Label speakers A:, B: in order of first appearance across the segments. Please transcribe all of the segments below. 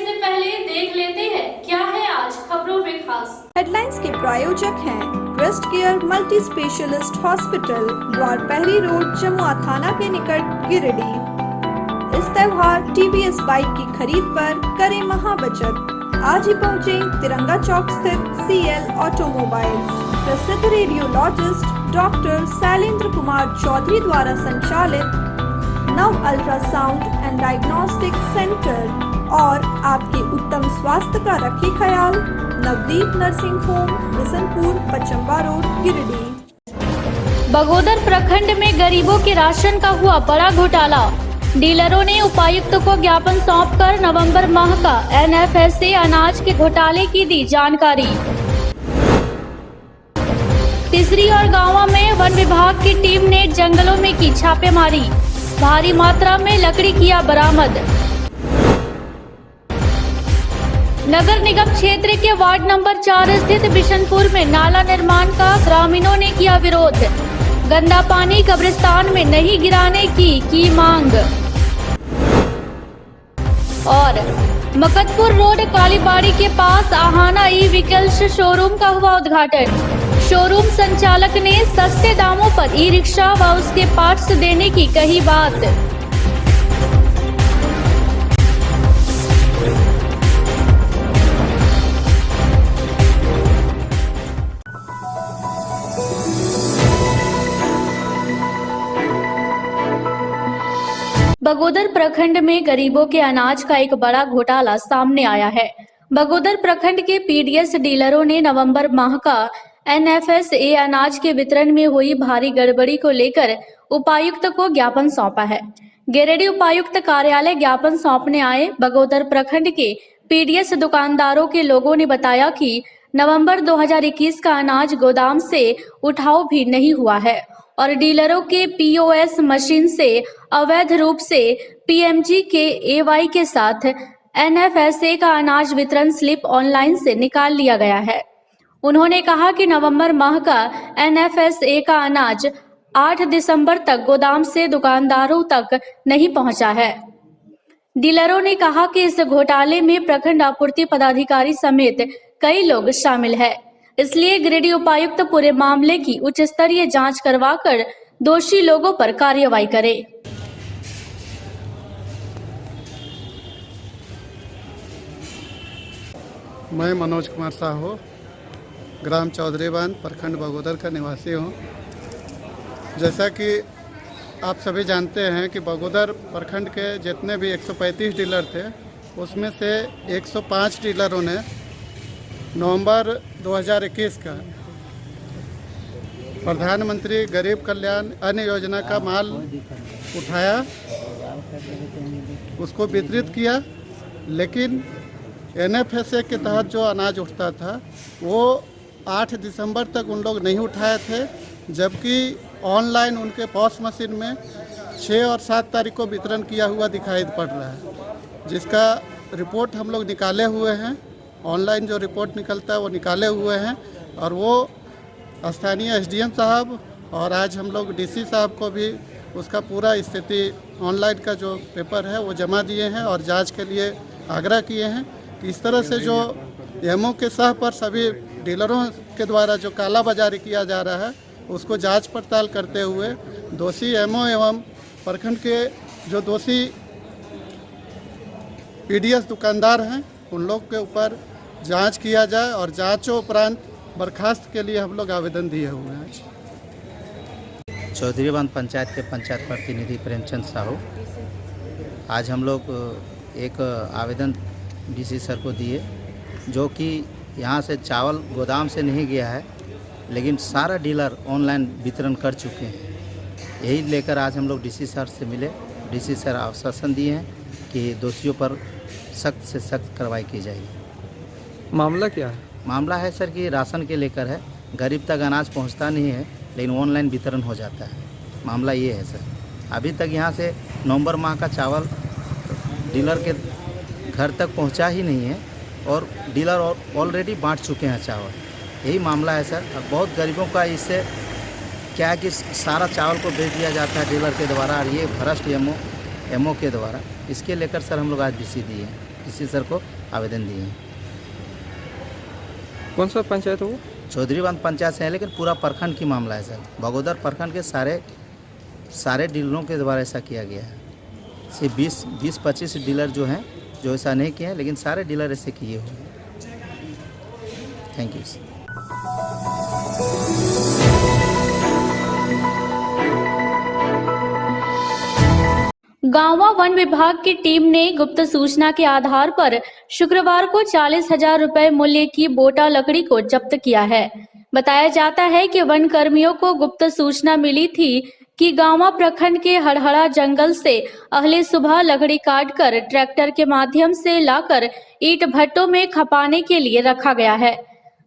A: से पहले देख लेते हैं क्या है आज खबरों में खास।
B: हेडलाइंस के प्रायोजक हैं crest care multi specialist hospital, Dwarpahari road, Jamua थाना के निकट, गिरिडीह। इस त्योहार टीवीएस बाइक की खरीद पर करें महाबचत। आज ही पहुँचे तिरंगा चौक स्थित सीएल ऑटोमोबाइल्स। प्रसिद्ध रेडियोलॉजिस्ट डॉक्टर शैलेंद्र कुमार चौधरी द्वारा संचालित नव अल्ट्रासाउंड एंड डायग्नोस्टिक सेंटर और आपके उत्तम स्वास्थ्य का रखे ख्याल। Navdeep nursing home, Bishanpur, Pachamba road, Giridih.
A: Bagodar प्रखंड में गरीबों के राशन का हुआ बड़ा घोटाला। डीलरों ने उपायुक्त को ज्ञापन सौंपकर नवंबर माह का एनएफएसए अनाज के घोटाले की दी जानकारी। तीसरी और गांवों में वन विभाग की टीम ने जंगलों में की छापेमारी, भारी मात्रा में लकड़ी किया बरामद। नगर निगम क्षेत्र के वार्ड नंबर 4 स्थित बिशनपुर में नाला निर्माण का ग्रामीणों ने किया विरोध। गंदा पानी कब्रिस्तान में नहीं गिराने की मांग। और मकतपुर रोड कालीबाड़ी के पास आहाना ई व्हीकल्स शोरूम का हुआ उद्घाटन। शोरूम संचालक ने सस्ते दामों पर ई रिक्शा व उसके पार्ट्स देने की कही बात। बगोदर प्रखंड में गरीबों के अनाज का एक बड़ा घोटाला सामने आया है। बगोदर प्रखंड के पीडीएस डीलरों ने नवंबर माह का एनएफएसए अनाज के वितरण में हुई भारी गड़बड़ी को लेकर उपायुक्त को ज्ञापन सौंपा है। गिरिडीह उपायुक्त कार्यालय ज्ञापन सौंपने आए बगोदर प्रखंड के पीडीएस दुकानदारों के लोगों ने बताया कि नवंबर 2021 का अनाज गोदाम से उठाव भी नहीं हुआ है और डीलरों के पीओएस मशीन से अवैध रूप से पीएमजी के एवाई के साथ एनएफएसए का अनाज वितरण स्लिप ऑनलाइन से निकाल लिया गया है। उन्होंने कहा कि नवंबर माह का एनएफएसए का अनाज 8 दिसंबर तक गोदाम से दुकानदारों तक नहीं पहुंचा है। डीलरों ने कहा कि इस घोटाले में प्रखंड आपूर्ति पदाधिकारी समेत कई लोग शामिल हैं, इसलिए गिरिडीह उपायुक्त पूरे मामले की उच्च स्तरीय जांच करवाकर दोषी लोगों पर कार्रवाई करे।
C: मैं मनोज कुमार साहू, ग्राम चौधरीबांध, प्रखंड बगोदर का निवासी हूँ। जैसा कि आप सभी जानते हैं कि बगोदर प्रखंड के जितने भी 135 डीलर थे, उसमें से 105 डीलरों ने नवंबर 2021 का प्रधानमंत्री गरीब कल्याण अन्न योजना का माल उठाया, उसको वितरित किया, लेकिन एनएफएसए के तहत जो अनाज उठता था वो 8 दिसंबर तक उन लोग नहीं उठाए थे, जबकि ऑनलाइन उनके पॉस मशीन में 6 और 7 तारीख को वितरण किया हुआ दिखाई पड़ रहा है, जिसका रिपोर्ट हम लोग निकाले हुए हैं। ऑनलाइन जो रिपोर्ट निकलता है वो निकाले हुए हैं और वो स्थानीय एसडीएम साहब और आज हम लोग डीसी साहब को भी उसका पूरा स्थिति ऑनलाइन का जो पेपर है वो जमा दिए हैं और जांच के लिए आग्रह किए हैं कि इस तरह से जो एमओ के सह पर सभी डीलरों के द्वारा जो काला बाजारी किया जा रहा है उसको जांच पड़ताल करते हुए दोषी एमओ एवं प्रखंड के जो दोषी पीडीएस दुकानदार हैं उन लोग के ऊपर जांच किया जाए और जांचों उपरांत बर्खास्त के लिए हम लोग आवेदन दिए हुए हैं।
D: चौधरीबांध पंचायत के पंचायत प्रतिनिधि प्रेमचंद साहू, आज हम लोग एक आवेदन डीसी सर को दिए, जो कि यहाँ से चावल गोदाम से नहीं गया है, लेकिन सारा डीलर ऑनलाइन वितरण कर चुके हैं। यही लेकर आज हम लोग डीसी सर से मिले। डीसी सर आश्वासन दिए हैं कि दोषियों पर सख्त से सख्त कार्रवाई की जाएगी।
E: मामला क्या है?
D: मामला है सर कि राशन के लेकर है, गरीब तक अनाज पहुंचता नहीं है, लेकिन ऑनलाइन वितरण हो जाता है। मामला ये है सर। अभी तक यहाँ से नवंबर माह का चावल डीलर के घर तक पहुँचा ही नहीं है और डीलर ऑलरेडी बांट चुके हैं चावल। यही मामला है सर। और बहुत गरीबों का इससे क्या है कि सारा चावल को बेच दिया जाता है डीलर के द्वारा और ये भ्रष्ट एमओ के द्वारा। इसके लेकर सर हम लोग आज डीसी दिए हैं। डीसी सर को आवेदन दिए हैं।
E: कौन सा पंचायत है वो?
D: चौधरीबंद पंचायत से है, लेकिन पूरा प्रखंड की मामला है सर। बगोदर प्रखंड के सारे डीलरों के द्वारा ऐसा किया गया है। सिर्फ 20-25 डीलर जो हैं जो ऐसा नहीं किए हैं, लेकिन सारे डीलर ऐसे किए हुए हैं। Thank you.
A: गांवा वन विभाग की टीम ने गुप्त सूचना के आधार पर शुक्रवार को 40,000 रुपए मूल्य की बोटा लकड़ी को जब्त किया है। बताया जाता है कि वन कर्मियों को गुप्त सूचना मिली थी कि गांवा प्रखंड के हड़हड़ा जंगल से अगले सुबह लकड़ी काटकर ट्रैक्टर के माध्यम से लाकर ईंट भट्टों में खपाने के लिए रखा गया है।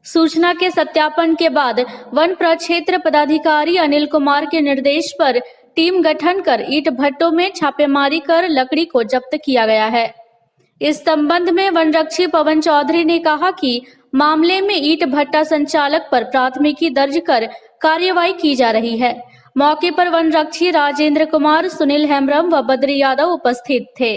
A: सूचना के सत्यापन के बाद वन प्रक्षेत्र पदाधिकारी अनिल कुमार के निर्देश पर टीम गठन कर ईंट भट्टों में छापेमारी कर लकड़ी को जब्त किया गया है। इस संबंध में वनरक्षी पवन चौधरी ने कहा कि मामले में ईंट भट्टा संचालक पर प्राथमिकी दर्ज कर कार्रवाई की जा रही है। मौके पर वनरक्षी राजेंद्र कुमार, सुनील हेम्ब्रम व बद्री यादव उपस्थित थे।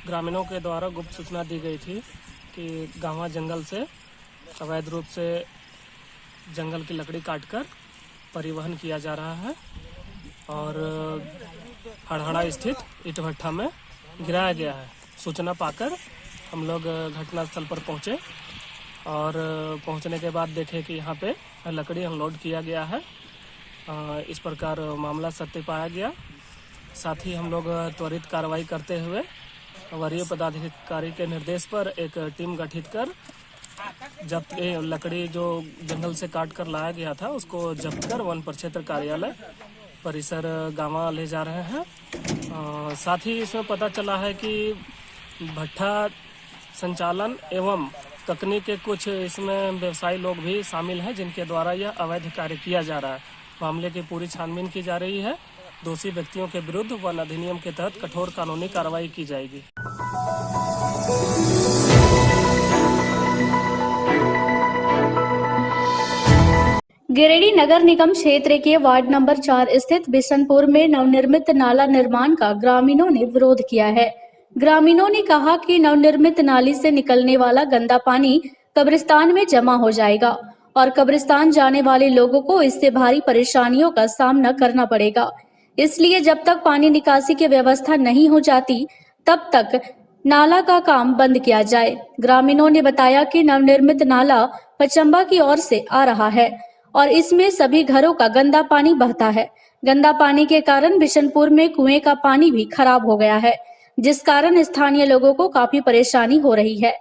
F: ग्रामीणों के द्वारा गुप्त सूचना दी गई थी कि गांवा जंगल से अवैध रूप से जंगल की लकड़ी काटकर परिवहन किया जा रहा है और हड़हड़ा स्थित ईंट भट्ठा में गिराया गया है। सूचना पाकर हम लोग घटनास्थल पर पहुंचे और पहुंचने के बाद देखे कि यहाँ पे लकड़ी अनलोड किया गया है। इस प्रकार मामला सत्य पाया गया। साथ ही हम लोग त्वरित कार्रवाई करते हुए वरीय पदाधिकारी के निर्देश पर एक टीम गठित कर जब्त लकड़ी जो जंगल से काट कर लाया गया था उसको जब्त कर वन प्रक्षेत्र कार्यालय परिसर गांवा ले जा रहे हैं। साथ ही इसमें पता चला है कि भट्ठा संचालन एवं ककनी के कुछ इसमें व्यवसायी लोग भी शामिल हैं जिनके द्वारा यह अवैध कार्य किया जा रहा है। मामले की पूरी छानबीन की जा रही है। दोषी व्यक्तियों के विरुद्ध वन अधिनियम के तहत कठोर कानूनी कार्रवाई की जाएगी।
A: गिरिडीह नगर निगम क्षेत्र के वार्ड नंबर 4 स्थित बिशनपुर में नवनिर्मित नाला निर्माण का ग्रामीणों ने विरोध किया है। ग्रामीणों ने कहा कि नवनिर्मित नाली से निकलने वाला गंदा पानी कब्रिस्तान में जमा हो जाएगा और कब्रिस्तान जाने वाले लोगों को इससे भारी परेशानियों का सामना करना पड़ेगा। इसलिए जब तक पानी निकासी की व्यवस्था नहीं हो जाती तब तक नाला का काम बंद किया जाए। ग्रामीणों ने बताया कि नवनिर्मित नाला पचम्बा की ओर से आ रहा है और इसमें सभी घरों का गंदा पानी बहता है। गंदा पानी के कारण बिशनपुर में कुएं का पानी भी खराब हो गया है, जिस कारण स्थानीय लोगों को काफी परेशानी हो रही है।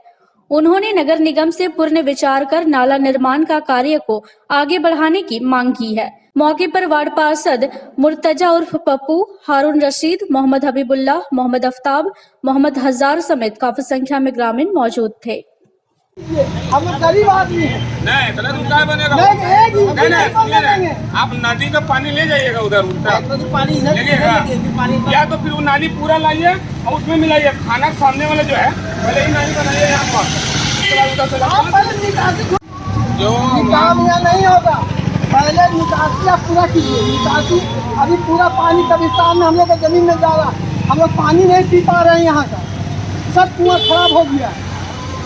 A: उन्होंने नगर निगम से पुनर्विचार कर नाला निर्माण का कार्य को आगे बढ़ाने की मांग की है। मौके पर वार्ड पार्षद मुर्तजा उर्फ पप्पू, हारून रशीद, मोहम्मद हबीबुल्लाह, मोहम्मद आफ्ताब, मोहम्मद हजार समेत काफी संख्या में ग्रामीण मौजूद थे।
G: हम गरीब आदमी हैं।
H: नहीं गलत उल्टा बनेगा। नहीं, आप नदी का पानी ले जाइएगा उधर उल्टा
G: पानी
H: लगेगा या तो फिर वो नाली पूरा लाइए और उसमें मिलाइए। खाना सामने वाला जो है पहले ही नाली बनाइए यहाँ पर जो
G: काम यहाँ नहीं होगा। पहले निकासी आप पूरा कीजिए। निकासी अभी पूरा पानी कब्रिस्तान में हम लोग का जमीन में जा रहा। हम लोग पानी नहीं पी पा रहे हैं। यहाँ का सब कुआं खराब हो गया।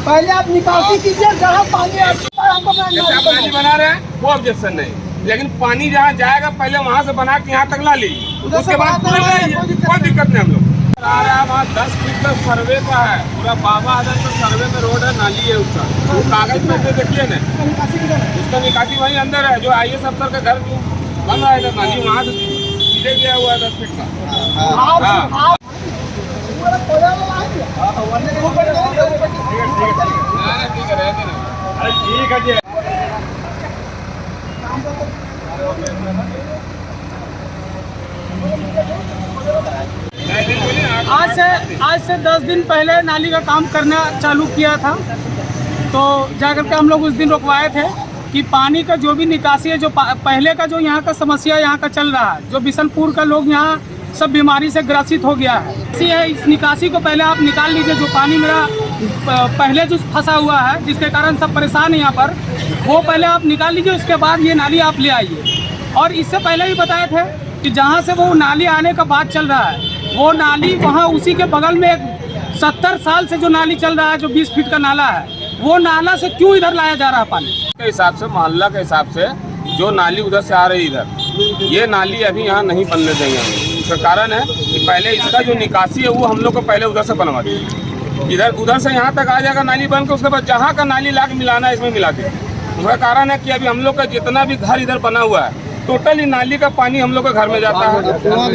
G: पहले आप निकासी कीजिए जहाँ पानी
H: नाली बना रहे हैं वो ऑब्जेक्शन नहीं, लेकिन पानी जहाँ जाएगा पहले वहाँ से बना के यहाँ तक ला लीजिए। उसके बाद कोई दिक्कत नहीं। हम लोग आ रहा है वहाँ 10 फीट का सर्वे का है। पूरा बाबा आदर का सर्वे में रोड है, नाली है उसका। वो कागज में से देखिए ना, उसका निकासी वहीं अंदर है। जो IAS अफसर का घर बन रहा है नाली वहाँ से सीधे गया हुआ है 10 फीट का।
G: आज से 10 दिन पहले नाली का काम करना चालू किया था, तो जाकर के हम लोग उस दिन रुकवाए थे कि पानी का जो भी निकासी है, जो पहले का जो यहाँ का समस्या यहाँ का चल रहा है, जो बिशनपुर का लोग यहाँ सब बीमारी से ग्रसित हो गया है। इस निकासी को पहले आप निकाल लीजिए, जो पानी मेरा पहले जो फंसा हुआ है जिसके कारण सब परेशान है यहाँ पर, वो पहले आप निकाल लीजिए, उसके बाद ये नाली आप ले आइए। और इससे पहले भी बताए थे कि जहाँ से वो नाली आने का बात चल रहा है, वो नाली वहाँ उसी के बगल में 70 साल से जो नाली चल रहा है, जो 20 फीट का नाला है, वो नाला से क्यों इधर लाया जा रहा है पानी?
H: के हिसाब से, मोहल्ला के हिसाब से जो नाली उधर से आ रही इधर, ये नाली अभी यहाँ नहीं बनने देंगे हम। इसका कारण है कि पहले इसका जो निकासी है वो हम लोग को पहले उधर से बनवा दें, इधर उधर से यहाँ तक आ जाएगा नाली बन के, उसके बाद जहाँ का नाली ला के मिलाना है इसमें मिला दें। उसका कारण है कि अभी हम लोग का जितना भी घर इधर बना हुआ है, टोटल ही नाली का पानी हम लोग के घर में जाता है।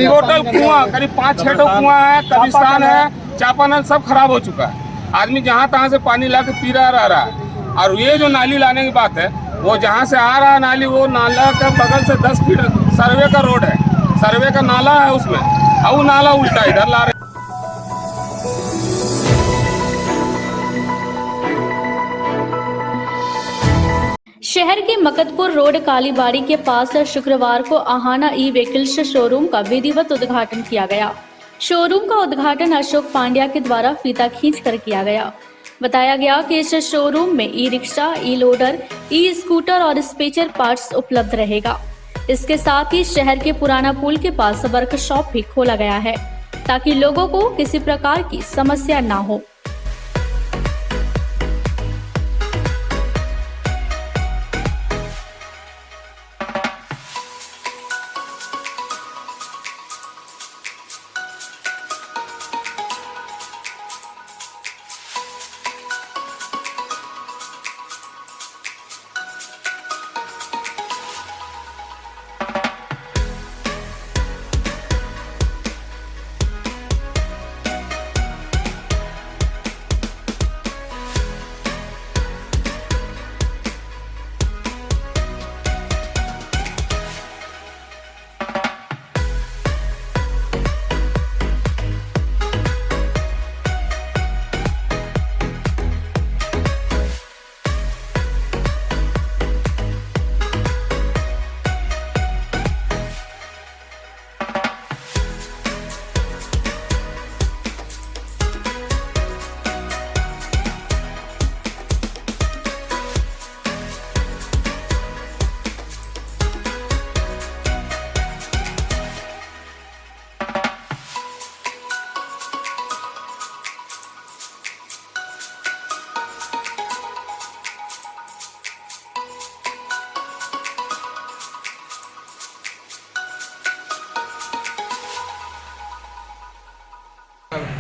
H: टोटल कुआं करीब 5-6 कुआं है, कब्रिस्तान है, चापानल सब खराब हो चुका है। आदमी जहाँ तहाँ से पानी ला के पी रहा है। और ये जो नाली लाने की बात है, वो जहाँ से आ रहा है नाली, वो नाला के बगल से 10 फीट सर्वे का रोड है, सर्वे का नाला है उसमें, और वो नाला उल्टा इधर ला रहे।
A: शहर के मकतपुर रोड कालीबाड़ी के पास शुक्रवार को आहाना ई व्हीकल्स शोरूम का विधिवत उद्घाटन किया गया। शोरूम का उद्घाटन अशोक पांड्या के द्वारा फीता खींचकर किया गया। बताया गया कि इस शोरूम में ई रिक्शा, ई लोडर, ई स्कूटर और स्पेयर पार्ट्स उपलब्ध रहेगा। इसके साथ ही शहर के पुराना पुल के पास वर्कशॉप भी खोला गया है, ताकि लोगों को किसी प्रकार की समस्या ना हो।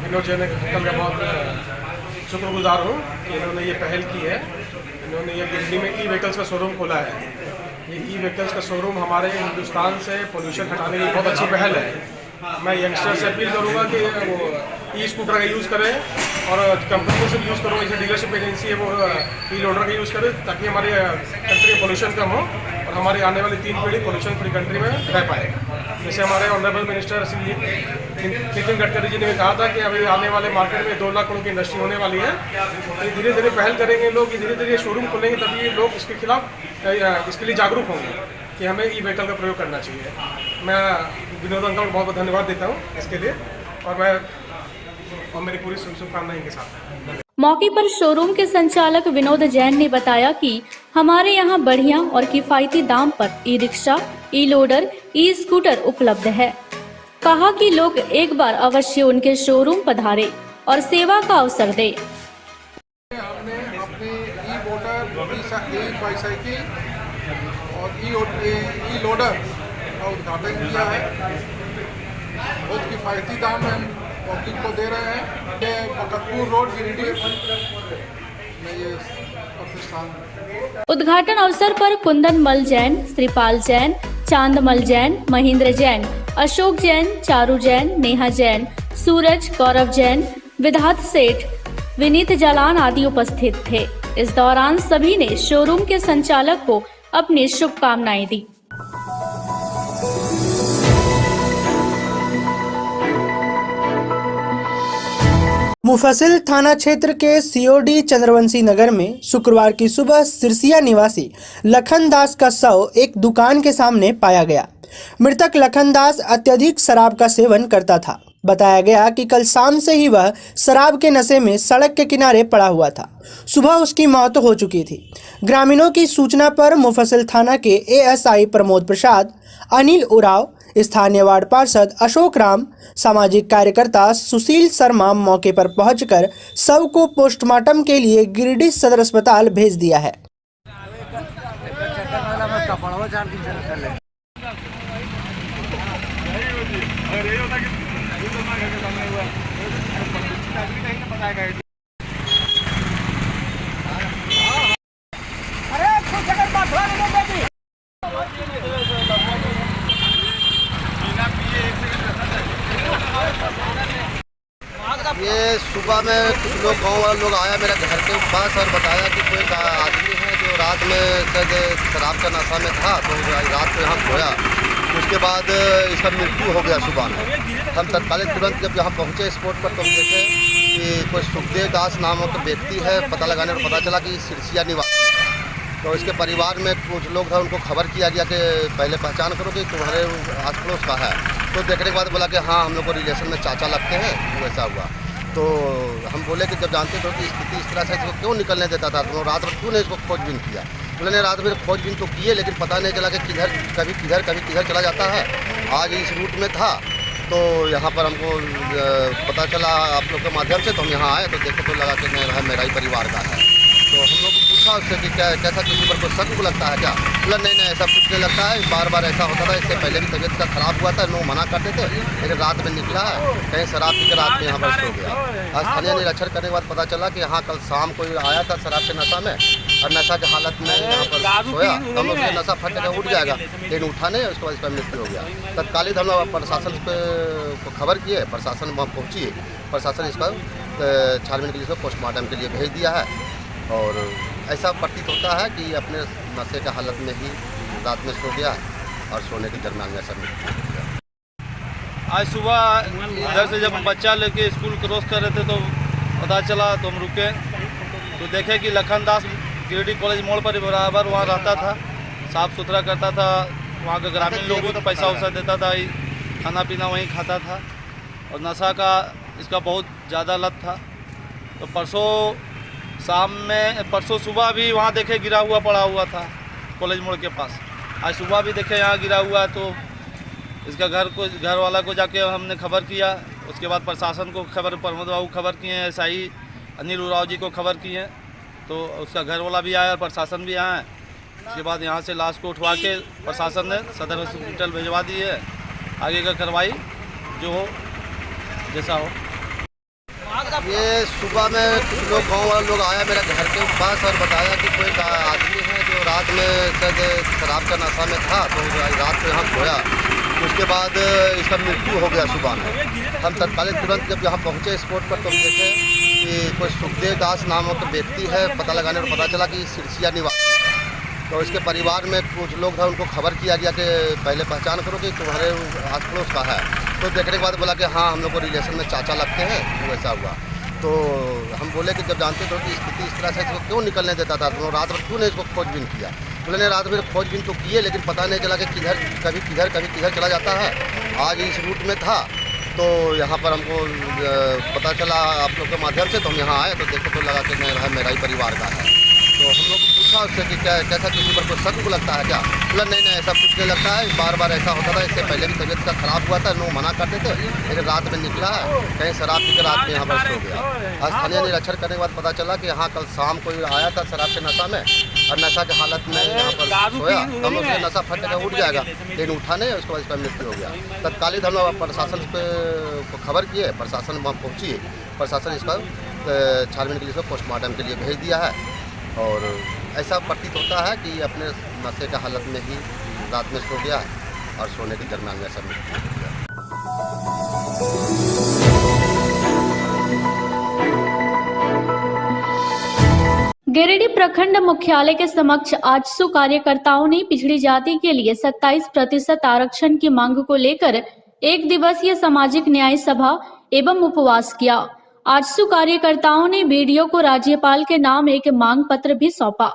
I: विनोद जैन कल का बहुत शुक्रगुजार हूँ कि इन्होंने ये पहल की है। इन्होंने ये दिल्ली में ई व्हीकल्स का शोरूम खोला है। ये ई व्हीकल्स का शोरूम हमारे हिंदुस्तान से पोल्यूशन हटाने की बहुत अच्छी पहल है। मैं यंगस्टर से अपील करूँगा कि वो ई स्कूटर का यूज़ करें और कंपनियों से यूज़ करो, जैसे डीलरशिप एजेंसी है वो ई लोडर का यूज़ करें, ताकि हमारी कंट्री में पोल्यूशन कम हो और हमारी आने वाली 3 पीढ़ी पोल्यूशन फ्री कंट्री में रह पाए। जैसे हमारे ऑनरेबल मिनिस्टर श्री नितिन गडकरी जी ने कहा था कि अभी आने वाले मार्केट में 2 लाख करोड़ की इंडस्ट्री होने वाली है, तो धीरे धीरे पहल करेंगे लोग, धीरे धीरे शोरूम खोलेंगे, तभी लोग इसके खिलाफ इसके लिए जागरूक होंगे कि हमें ई व्हीकल का प्रयोग करना चाहिए। मैं विनोद अंकल को बहुत बहुत धन्यवाद देता हूँ इसके लिए, और मेरी पूरी शुभकामनाएं इनके साथ।
A: मौके पर शोरूम के संचालक विनोद जैन ने बताया कि हमारे यहाँ बढ़िया और किफायती दाम पर ई रिक्शा, ई लोडर, ई स्कूटर उपलब्ध है। कहा कि लोग एक बार अवश्य उनके शोरूम पधारे और सेवा का अवसर दे।
J: हमने अपने ई मोटर, ई बाईसाइकिल और ई लोडर का उद्घाटन किया है। बहुत किफायती दाम में हम पब्लिक को दे रहे हैं। ये मकतपुर रोड गिरिडीह में ये प्रतिष्ठान।
A: उद्घाटन अवसर पर कुंदन मल जैन, श्रीपाल जैन, चांदमल जैन, महेंद्र जैन, अशोक जैन, चारू जैन, नेहा जैन, सूरज, गौरव जैन, विधात सेठ, विनीत जालान आदि उपस्थित थे। इस दौरान सभी ने शोरूम के संचालक को अपनी शुभकामनाएं दी।
K: मुफस्सिल थाना क्षेत्र के सीओडी चंद्रवंशी नगर में शुक्रवार की सुबह सिरसिया निवासी लखन दास का शव एक दुकान के सामने पाया गया। मृतक लखन दास अत्यधिक शराब का सेवन करता था। बताया गया कि कल शाम से ही वह शराब के नशे में सड़क के किनारे पड़ा हुआ था। सुबह उसकी मौत हो चुकी थी। ग्रामीणों की सूचना पर मुफस्सिल थाना के एएसआई प्रमोद प्रसाद, अनिल उराव, स्थानीय वार्ड पार्षद अशोक राम, सामाजिक कार्यकर्ता सुशील शर्मा मौके पर पहुंचकर शव को पोस्टमार्टम के लिए गिरिडीह सदर अस्पताल भेज दिया है।
L: ये सुबह में कुछ लोग गांव वाले लोग आया मेरे घर के पास और बताया कि कोई आदमी है जो रात में शायद शराब का नशा में था, तो रात को यहाँ सोया। उसके बाद इसका मृत्यु हो गया सुबह में। हम तत्काल तुरंत जब यहाँ पहुँचे स्पॉट पर तो देखे कि कोई सुखदेव दास नामक व्यक्ति है। पता लगाने पर पता चला कि सिरसिया निवासी है। तो इसके परिवार में कुछ लोग था, उनको खबर किया गया कि पहले पहचान करो कि तुम्हारे आस पड़ोस का है। तो देखने के बाद बोला कि हाँ हम लोग को रिलेशन में चाचा लगते हैं। तो ऐसा हुआ तो हम बोले कि जब जानते थे कि स्थिति इस तरह से इसको क्यों निकलने देता था, तो रात भर क्यों नहीं इसको खोजबीन किया। बोले नहीं, रात भर खोजबीन तो किए लेकिन पता नहीं चला कि कभी किधर चला जाता है। आज इस रूट में था तो यहाँ पर हमको पता चला आप लोग के माध्यम से, तो हम यहाँ आए तो देखे तो लगा कि नहीं मेरा ही परिवार का है। तो हम लोग पूछा उससे कि कैसा किसी पर कोई शक लगता है क्या। बोला नहीं ऐसा कुछ नहीं लगता है, बार बार ऐसा होता था। इससे पहले भी तबीयत का खराब हुआ था, लोग मना करते थे, लेकिन रात में निकला है कहीं शराब पी के रात में यहाँ पर सो गया। स्थानीय निरीक्षण करने के बाद पता चला कि हाँ कल शाम कोई आया था शराब के नशा में और नशा की हालत में यहाँ पर सोया। तो हम लोग नशा फट के उठ जाएगा, लेकिन उठा नहीं, उसके बाद इसका मृत्यु हो गया। तत्कालिक हम लोग प्रशासन को खबर किए, प्रशासन वहाँ पहुँची, प्रशासन इसका छानबीन के लिए पोस्टमार्टम के लिए भेज दिया है। और ऐसा प्रतीत होता है कि अपने नशे के हालत में ही रात में सो गया और सोने के दरमियान में ऐसा मृत्यु हो गया।
M: आज सुबह इधर से जब हम बच्चा लेके स्कूल क्रॉस कर रहे थे तो पता चला, तो हम रुके तो देखे कि लखन दास गिरिडीह कॉलेज मोड़ पर बराबर वहाँ रहता था, साफ़ सुथरा करता था। वहाँ के ग्रामीण लोगों को पैसा वैसा देता था, खाना पीना वहीं खाता था और नशा का इसका बहुत ज़्यादा लत था। तो परसों सुबह भी वहाँ देखे गिरा हुआ पड़ा हुआ था कॉलेज मोड़ के पास। आज सुबह भी देखे यहाँ गिरा हुआ, तो इसका घर वाला को जाके हमने खबर किया। उसके बाद प्रशासन को खबर, प्रमोद बाबू खबर किए हैं, एसआई अनिल उराव जी को खबर किए, तो उसका घर वाला भी आया और प्रशासन भी आया है। उसके बाद यहाँ से लाश को उठवा के प्रशासन ने सदर हॉस्पिटल भिजवा दी है। आगे का कार्रवाई जो हो जैसा हो।
L: ये सुबह में कुछ लोग गांव वाले लोग आया मेरे घर के पास और बताया कि कोई आदमी है जो रात में शायद शराब का नशा में था, तो रात को यहाँ सोया। उसके बाद इसका मृत्यु हो गया सुबह में। हम तत्काल तुरंत जब यहाँ पहुँचे स्पॉट पर तो देखे कि कोई सुखदेव दास नामक व्यक्ति है। पता लगाने पर पता चला कि सिरसिया निवासी है। तो इसके परिवार में कुछ लोग था, उनको खबर किया गया कि पहले पहचान करो कि तुम्हारे आस पड़ोस का है। तो देखने के बाद बोला कि हाँ हम लोग को रिलेशन में चाचा लगते हैं। तो ऐसा हुआ तो हम बोले कि जब जानते थे कि स्थिति इस तरह से इसको क्यों निकलने देता था, तो रात भर क्यों नहीं इसको खोजबीन किया। बोले नहीं, रात भर खोजबीन तो किए लेकिन पता नहीं चला कि कभी किधर चला जाता है। आज इस रूट में था तो यहाँ पर हमको पता चला आप लोग के माध्यम से, तो हम यहाँ आए तो देखे तो लगा कि नहीं मेरा ही परिवार का है। तो हम लोग पूछा उससे कि कैसा किसी पर कोई शक लगता है क्या। बोला नहीं ऐसा कुछ नहीं लगता है, बार बार ऐसा होता था। इससे पहले भी तबीयत का खराब हुआ था, लोग मना करते थे, लेकिन रात में निकला है कहीं शराब पी के रात में यहाँ पर सो गया। स्थानीय निरीक्षण करने के बाद पता चला कि हाँ कल शाम कोई आया था शराब के नशा में और नशा की हालत में यहाँ पर सोया। तो हम लोग नशा फट के उठ जाएगा, लेकिन उठा नहीं, उसके बाद इसका मृत्यु हो गया। तत्कालिक हम लोग प्रशासन को खबर किए, प्रशासन वहाँ पहुँची, प्रशासन इसका छानबीन के लिए पोस्टमार्टम के लिए भेज दिया है। और ऐसा प्रतीत होता है कि अपने नशे के हालत में ही रात में सो गया और सोने के दरमियान में ऐसा मृत्यु हो गया।
A: गिरिडीह प्रखंड मुख्यालय के समक्ष आजसू कार्यकर्ताओं ने पिछड़ी जाति के लिए 27% आरक्षण की मांग को लेकर एक दिवसीय सामाजिक न्याय सभा एवं उपवास किया। आजसू कार्यकर्ताओं ने बीडीओ को राज्यपाल के नाम एक मांग पत्र भी सौंपा।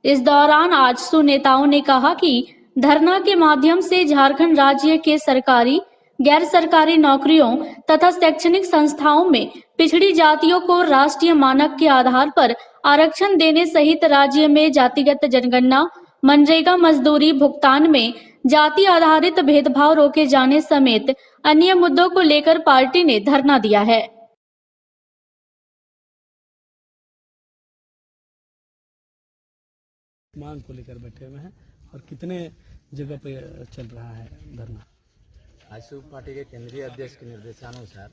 A: इस दौरान आजसू नेताओं ने कहा कि धरना के माध्यम से झारखंड राज्य के सरकारी, गैर सरकारी नौकरियों तथा शैक्षणिक संस्थाओं में पिछड़ी जातियों को राष्ट्रीय मानक के आधार पर आरक्षण देने सहित राज्य में जातिगत जनगणना, मनरेगा मजदूरी भुगतान में जाति आधारित भेदभाव रोके जाने समेत अन्य मुद्दों को लेकर पार्टी ने धरना दिया है।
F: मांग को लेकर बैठे हुए हैं और कितने जगह पे चल रहा है धरना?
D: आजसू पार्टी के केंद्रीय अध्यक्ष के निर्देशानुसार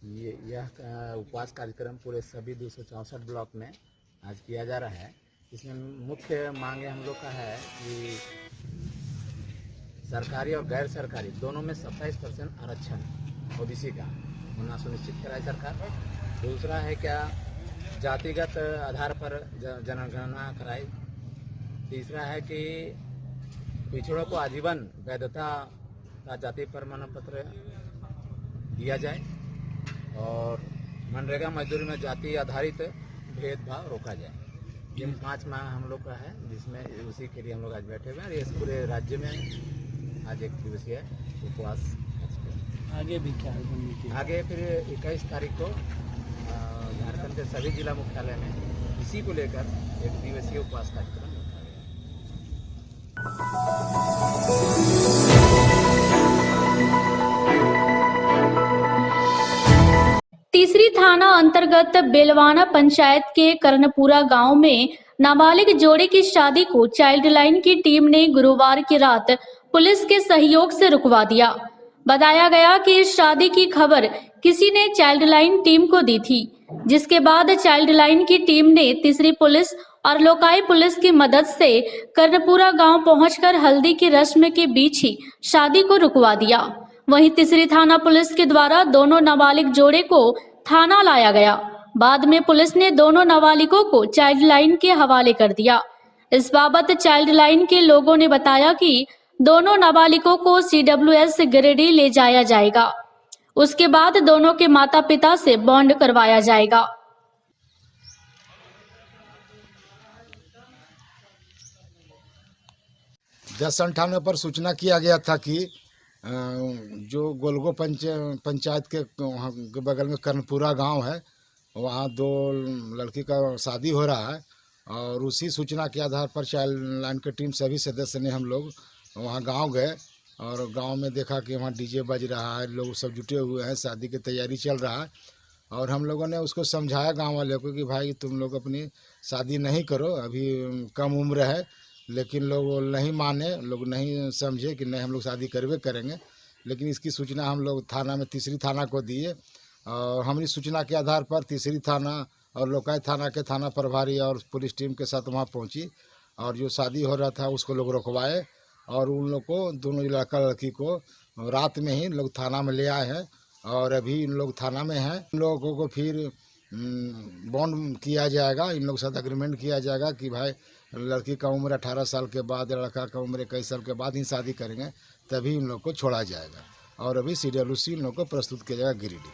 D: यह उपवास कार्यक्रम पूरे सभी 264 ब्लॉक में आज किया जा रहा है। इसमें मुख्य मांगे हम लोग का है कि सरकारी और गैर सरकारी दोनों में 27% आरक्षण ओबीसी का होना सुनिश्चित कराए सरकार। दूसरा है क्या जातिगत आधार पर जनगणना कराए। तीसरा है कि पिछड़ों को आजीवन वैधता का जाति प्रमाण पत्र दिया जाए और मनरेगा मजदूरी में जाति आधारित भेदभाव रोका जाए। जिन 5 माह हम लोग का है जिसमें उसी के लिए हम लोग आज बैठे हुए हैं। इस पूरे राज्य में आज एक दिवसीय उपवास।
F: आगे भी क्या है?
D: आगे फिर 21 तारीख को झारखंड के सभी जिला मुख्यालय में इसी को लेकर एक दिवसीय उपवास कार्यक्रम रखा गया।
A: तीसरी थाना अंतर्गत बेलवाना पंचायत के कर्णपुरा गांव में नाबालिग जोड़े की शादी को चाइल्ड लाइन की टीम ने गुरुवार की रात पुलिस के सहयोग से रुकवा दिया। बताया गया कि इस शादी की खबर किसी ने चाइल्ड लाइन टीम को दी थी, जिसके बाद चाइल्ड लाइन की टीम ने तीसरी पुलिस और लोकाई पुलिस की मदद से कर्णपुरा गांव पहुंचकर हल्दी की रस्म के बीच ही शादी को रुकवा दिया। वहीं तीसरी थाना पुलिस के द्वारा दोनों नाबालिग जोड़े को थाना लाया गया। बाद में पुलिस ने दोनों नाबालिगों को चाइल्ड लाइन के हवाले कर दिया। इस बाबत चाइल्ड लाइन के लोगों ने बताया कि दोनों नाबालिगों को CWS गिरिडीह ले जाया जाएगा। उसके बाद दोनों के माता पिता से बॉन्ड करवाया जाएगा।
N: दस 98 पर सूचना किया गया था कि जो गोलगो पंचायत के वहाँ के बगल में कर्णपुरा गांव है, वहाँ 2 लड़की का शादी हो रहा है और उसी सूचना के आधार पर चाइल्ड लाइन की टीम सभी सदस्य ने हम लोग वहाँ गांव गए और गांव में देखा कि वहाँ डीजे बज रहा है, लोग सब जुटे हुए हैं, शादी की तैयारी चल रहा है और हम लोगों ने उसको समझाया गांव वाले को कि भाई तुम लोग अपनी शादी नहीं करो, अभी कम उम्र है। लेकिन लोग नहीं माने, लोग नहीं समझे कि नहीं हम लोग शादी करवे करेंगे। लेकिन इसकी सूचना हम लोग थाना में तीसरी थाना को दिए और हमारी सूचना के आधार पर तीसरी थाना और लोकाई थाना के थाना प्रभारी और पुलिस टीम के साथ वहाँ पहुँची और जो शादी हो रहा था उसको लोग रुकवाए और उन लोग को दोनों लड़का लड़की को रात में ही लोग थाना में ले आए हैं और अभी इन लोग थाना में हैं। इन लोगों को फिर बॉन्ड किया जाएगा, इन लोग के साथ एग्रीमेंट किया जाएगा कि भाई लड़की का उम्र 18 साल के बाद, लड़का का उम्र 21 साल के बाद ही शादी करेंगे, तभी इन लोग को छोड़ा जाएगा और अभी CWC इन लोग को प्रस्तुत किया जाएगा गिरिडीह।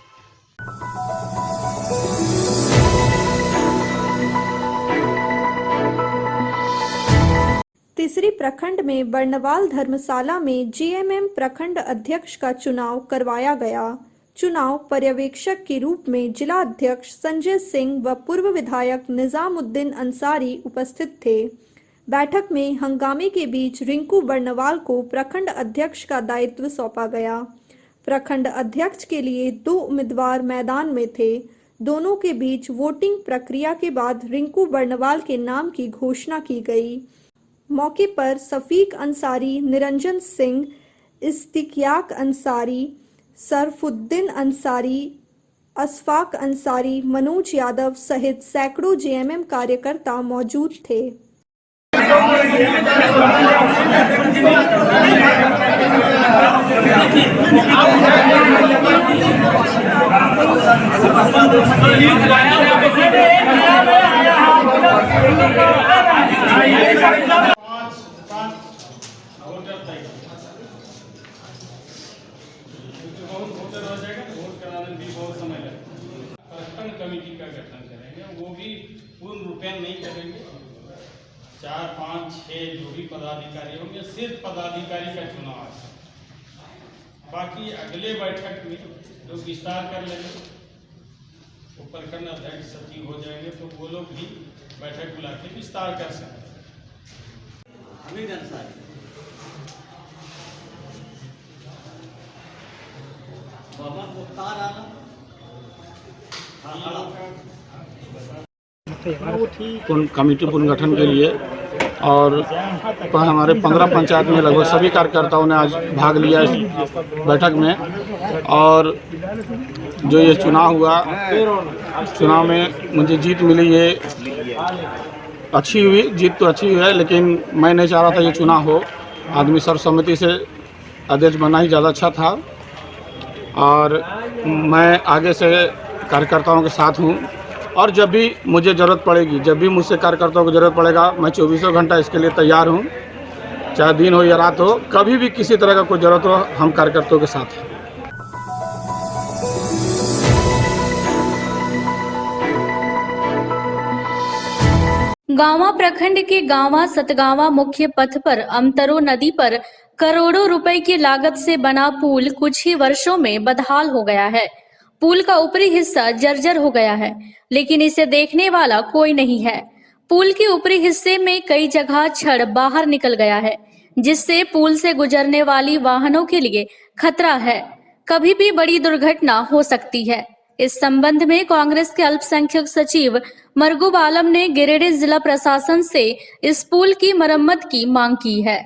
B: तीसरी प्रखंड में बर्नवाल धर्मशाला में GMM प्रखंड अध्यक्ष का चुनाव करवाया गया। चुनाव पर्यवेक्षक के रूप में जिला अध्यक्ष संजय सिंह व पूर्व विधायक निजामुद्दीन अंसारी उपस्थित थे। बैठक में हंगामे के बीच रिंकू बर्नवाल को प्रखंड अध्यक्ष का दायित्व सौंपा गया। प्रखंड अध्यक्ष के लिए 2 उम्मीदवार मैदान में थे। दोनों के बीच वोटिंग प्रक्रिया के बाद रिंकू बर्नवाल के नाम की घोषणा की गई। मौके पर सफीक अंसारी, निरंजन सिंह, इस्तिकियाक अंसारी, सरफुद्दीन अंसारी, अशफाक अंसारी, मनोज यादव सहित सैकड़ों JMM कार्यकर्ता मौजूद थे।
O: कमेटी का गठन करेंगे, वो भी पूर्ण रूपेण नहीं करेंगे। 4, 5, 6 जो भी पदाधिकारी होंगे, सिर्फ पदाधिकारी का चुनाव है। बाकी अगले बैठक में लोग विस्तार कर लेंगे, वो प्रखंड अध्यक्ष सचिव हो जाएंगे तो वो लोग भी बैठक बुला के विस्तार कर सकते हैं।
P: हमीद अंसारी, मोहम्मद मुख्तार आलम,
I: कमेटी पुनर्गठन के लिए और हमारे 15 पंचायत में लगभग सभी कार्यकर्ताओं ने आज भाग लिया इस बैठक में। और जो ये चुनाव हुआ, चुनाव में मुझे जीत मिली, ये अच्छी हुई, जीत तो अच्छी हुई है, लेकिन मैं नहीं चाह रहा था ये चुनाव हो। आदमी सर्वसम्मति से अध्यक्ष बना ही ज़्यादा अच्छा था और मैं आगे से कार्यकर्ताओं के साथ हूँ और जब भी मुझे ज़रूरत पड़ेगी, जब भी मुझसे कार्यकर्ताओं को ज़रूरत पड़ेगा, मैं 24 घंटा इसके लिए तैयार हूँ। चाहे दिन हो या रात हो, कभी भी किसी तरह का कोई ज़रूरत हो, हम कार्यकर्ताओं के साथ हैं।
A: गांवा प्रखंड के गांवा सतगांवा मुख्य पथ पर अमतरो नदी पर करोड़ों रुपए की लागत से बना पुल कुछ ही वर्षों में बदहाल हो गया है। पुल का ऊपरी हिस्सा जर्जर हो गया है, लेकिन इसे देखने वाला कोई नहीं है। पुल के ऊपरी हिस्से में कई जगह छड़ बाहर निकल गया है, जिससे पुल से गुजरने वाली वाहनों के लिए खतरा है। कभी भी बड़ी दुर्घटना हो सकती है। इस संबंध में कांग्रेस के अल्पसंख्यक सचिव मरगूब आलम ने गिरिडीह जिला प्रशासन से इस पुल की मरम्मत की मांग की है।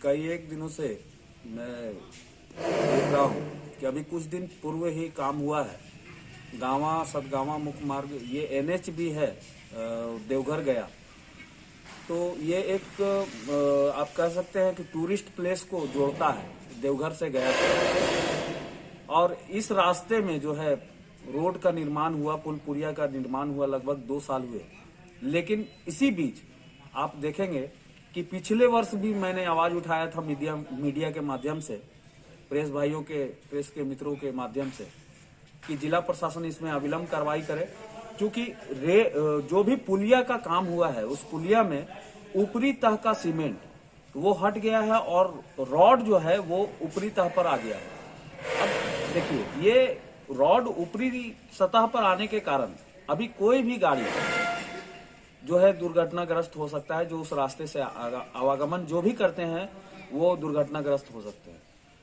Q: कई एक दिनों से मैं देख रहा हूँ कि अभी कुछ दिन पूर्व ही काम हुआ है। गांवा सतगांवा मुख्य मार्ग, ये NH भी है देवघर गया, तो ये एक आप कह सकते हैं कि टूरिस्ट प्लेस को जोड़ता है, देवघर से गया था। और इस रास्ते में जो है रोड का निर्माण हुआ, पुल पुलिया का निर्माण हुआ, लगभग 2 साल हुए। लेकिन इसी बीच आप देखेंगे कि पिछले वर्ष भी मैंने आवाज उठाया था मीडिया के माध्यम से, प्रेस भाइयों के, प्रेस के मित्रों के माध्यम से, कि जिला प्रशासन इसमें अविलंब कार्रवाई करे, क्योंकि जो भी पुलिया का काम हुआ है उस पुलिया में ऊपरी तह का सीमेंट वो हट गया है और रॉड जो है वो ऊपरी तह पर आ गया है। अब देखिए, ये रॉड ऊपरी सतह पर आने के कारण अभी कोई भी गाड़ी जो है दुर्घटनाग्रस्त हो सकता है। जो उस रास्ते से आवागमन जो भी करते हैं वो दुर्घटनाग्रस्त हो सकते हैं।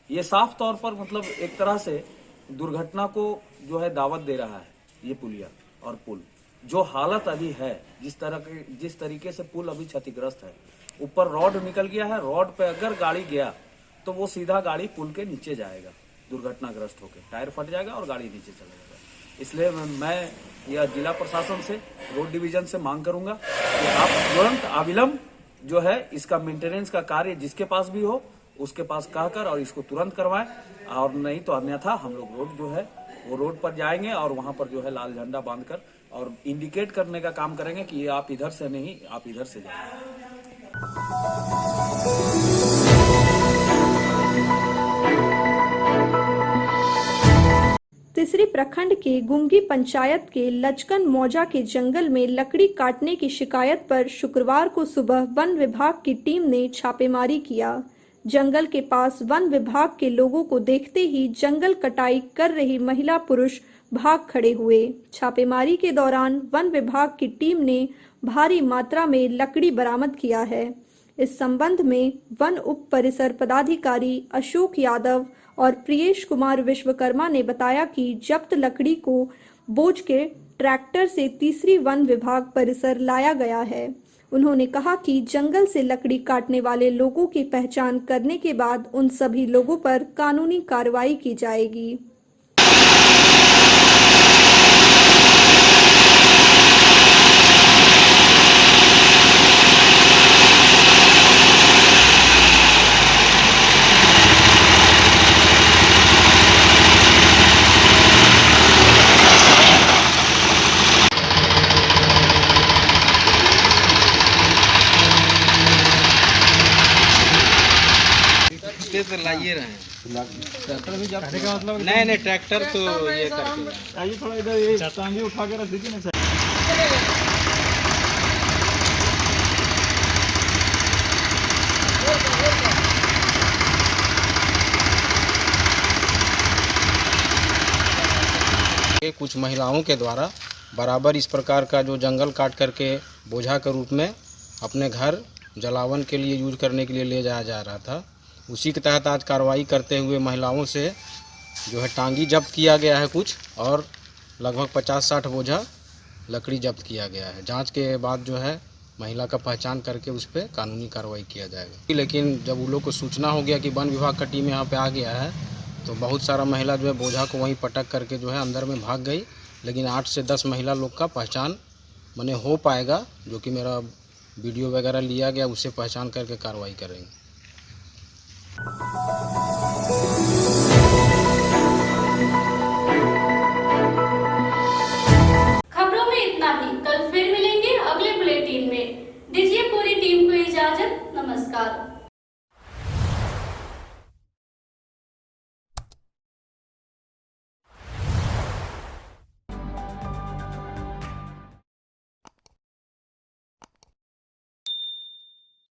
Q: ये साफ तौर पर मतलब एक तरह से दुर्घटना को जो है दावत दे रहा है ये पुलिया और पुल। जो हालत अभी है, जिस तरीके से पुल अभी क्षतिग्रस्त है, ऊपर रॉड निकल गया है, रॉड पे अगर गाड़ी गया तो वो सीधा गाड़ी पुल के नीचे जाएगा, दुर्घटनाग्रस्त होकर टायर फट जाएगा और गाड़ी नीचे चला जाएगा। इसलिए मैं यह जिला प्रशासन से, रोड डिवीजन से मांग करूंगा कि आप तुरंत अविलंब जो है इसका मेंटेनेंस का कार्य जिसके पास भी हो उसके पास कहकर और इसको तुरंत करवाएं, और नहीं तो अन्यथा हम लोग रोड जो है वो रोड पर जाएंगे और वहां पर जो है लाल झंडा बांधकर और इंडिकेट करने का काम करेंगे कि ये आप इधर से नहीं, आप इधर से जाएं।
B: तीसरी प्रखंड के गुंगी पंचायत के लचकन मौजा के जंगल में लकड़ी काटने की शिकायत पर शुक्रवार को सुबह वन विभाग की टीम ने छापेमारी किया। जंगल के पास वन विभाग के लोगों को देखते ही जंगल कटाई कर रही महिला पुरुष भाग खड़े हुए। छापेमारी के दौरान वन विभाग की टीम ने भारी मात्रा में लकड़ी बरामद किया है। इस संबंध में वन उप परिसर पदाधिकारी अशोक यादव और प्रियेश कुमार विश्वकर्मा ने बताया कि जब्त लकड़ी को बोझ के ट्रैक्टर से तीसरी वन विभाग परिसर लाया गया है। उन्होंने कहा कि जंगल से लकड़ी काटने वाले लोगों की पहचान करने के बाद उन सभी लोगों पर कानूनी कार्रवाई की जाएगी।
O: तो लाइए रहे ट्रैक्टर भी जब का मतलब नहीं ट्रैक्टर तो ये करके आइए थोड़ा इधर ये टांगी उठा के रख दीजिए ना।
Q: कुछ महिलाओं के द्वारा बराबर इस प्रकार का जो जंगल काट करके बोझा के रूप में अपने घर जलावन के लिए यूज करने के लिए ले जाया जा रहा था, उसी के तहत आज कार्रवाई करते हुए महिलाओं से जो है टांगी जब्त किया गया है कुछ, और लगभग 50-60 बोझा लकड़ी जब्त किया गया है। जांच के बाद जो है महिला का पहचान करके उस पर कानूनी कार्रवाई किया जाएगा। लेकिन जब उन लोग को सूचना हो गया कि वन विभाग का टीम यहाँ पे आ गया है, तो बहुत सारा महिला जो है बोझा को वहीं पटक करके जो है अंदर में भाग गई। लेकिन 8 से 10 महिला लोग का पहचान मने हो पाएगा, जो कि मेरा वीडियो वगैरह लिया गया, उससे पहचान करके कार्रवाई करेंगे।
A: खबरों में इतना ही। कल फिर मिलेंगे अगले बुलेटिन में। दीजिए पूरी टीम को इजाजत। नमस्कार।